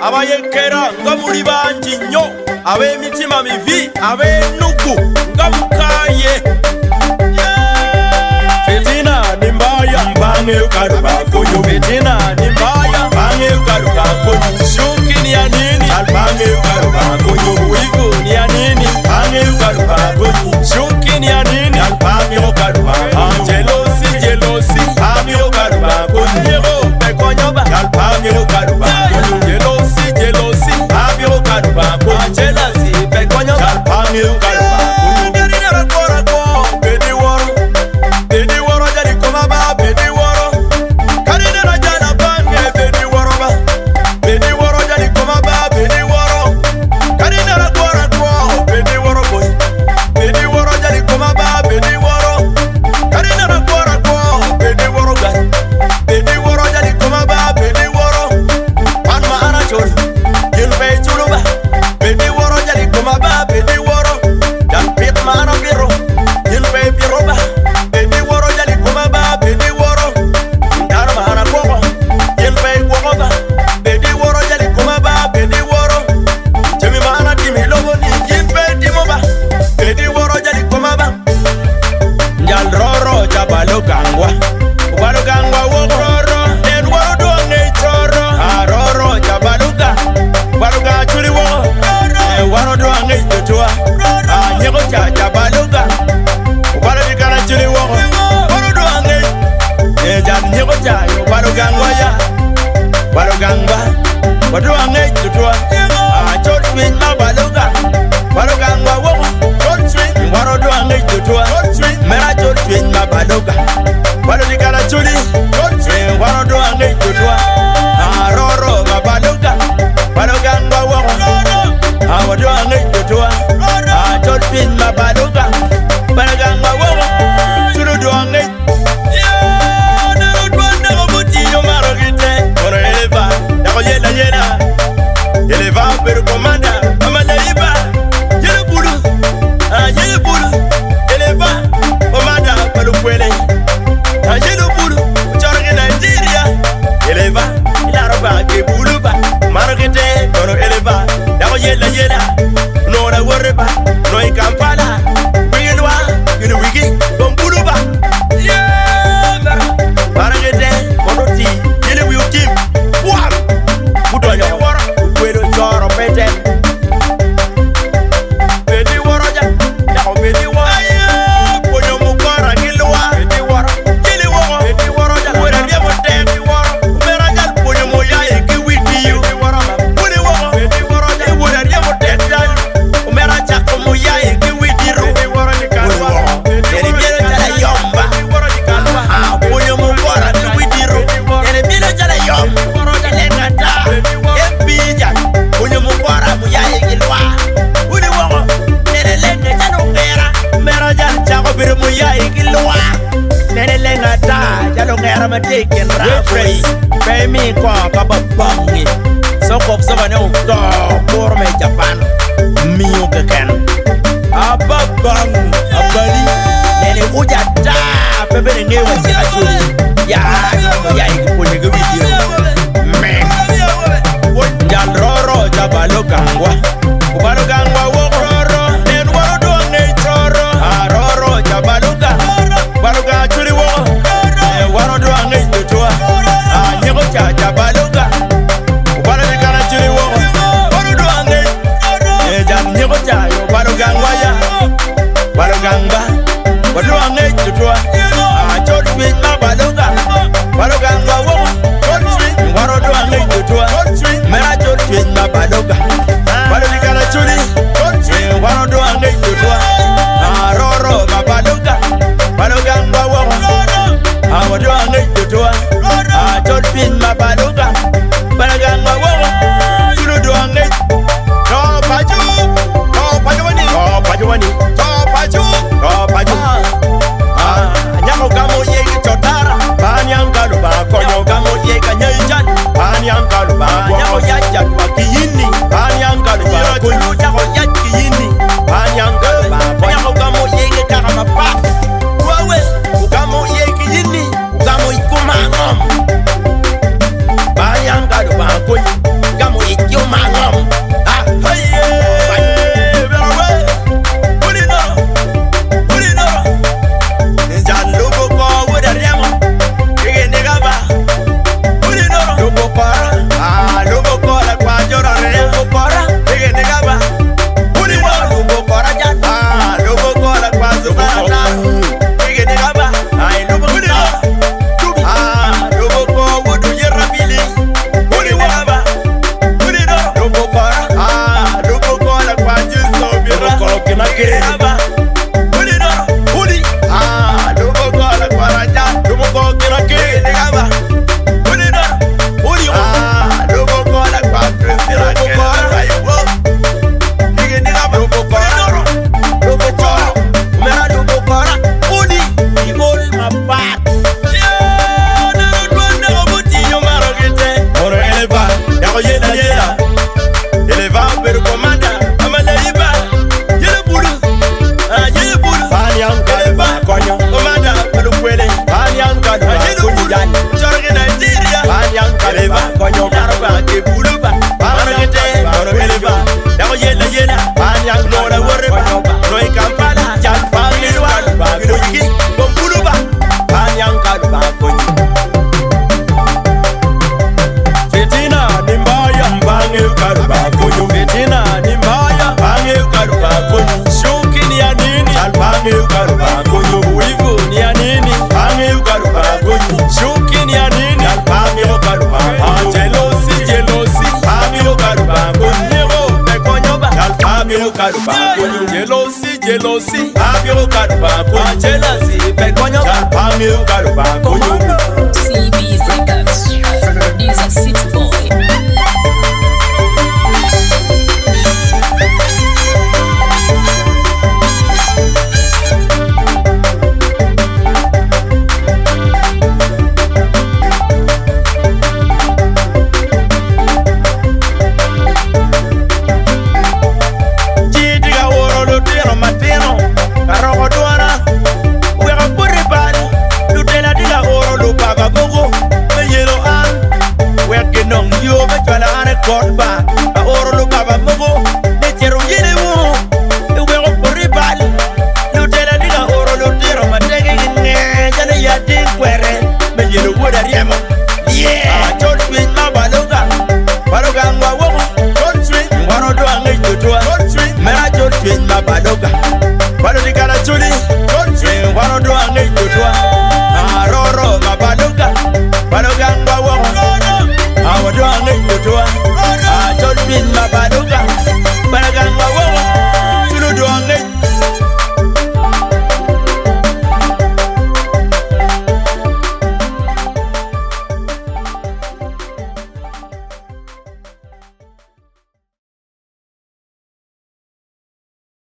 abayekera nga muli bangi nnyo, ab'emitima mibi, ab'ennugu nga mukaye. Fitina ni mbaya, mpange ukarubakonyo. Fitina ni mbaya, mpange ukarubakonyo. Shuki ni ya nini? Alpange ukarubakonyo. Wivu ni ya nini? Mpange ukarubakonyo. Shuki ni ya nini? Alpange ukarubakonyo. Jealousy, mpange ukarubakonyo. Yego pekonyoba, alpange ukarubakonyo. Jealousy, mpange ukarubakonyo. Jealousy pekonyoba, alpange ukarubakonyo. Taking reference, pay me kwa papa bangi. So kop so bane ukto por me Japan. Miu keken. Aba bang, abali. Nene uja ta pepe ne wasi achuli. Ya ikipunye ke video. Me. Jan Roro jabalo gangwa. Ubalo gangwa wo Roro. Nen waro do ngai choro. Roro jabalo gangwa. Balo gangwa chuli wo. Waro do ngai toa. Nyego cha jabaluga. Ubalo dikana chuli wo. Waro do ngai. Jan nyego cha yo balo gangwa ya. Balo gangwa. Waro do ngai toa. Chori bin ma baluga. Balo gangwa Lubukora, Lubukora, Quajora, Lubukora, Big Nigaba, Puliwa, Lubukora, Lubukora, Quazumana, Big Nigaba, I Lubukora, Lubukora, would do your rabili, Puliwa, Pulido, Lubukora, Lubukora, Quajuso, Lubukora, Pulido, Puli, Lubukora, Quaraja, Lubukora, Nigaba. Jealousy, Abio Karuba, jealousy, Pecono, Pamio Karuba, CB's Records, producer Six Boy. Korba, a oro baba mogo, ne tero yene wo, e wero poribal, lutela diga oro lutero matege ne, jana ya din kwere, me yelo woda riemo. Yeah, don't swing ma baloga, baloga ngwa wogo, don't swing, wano do angai tutua, don't swing, mera don't swing ma baloga, balo di kala chuli, don't swing, wano do angai tutua, Roro ma baloga, baloga ngwa wogo, awa do angai tutua. Don't be my bad.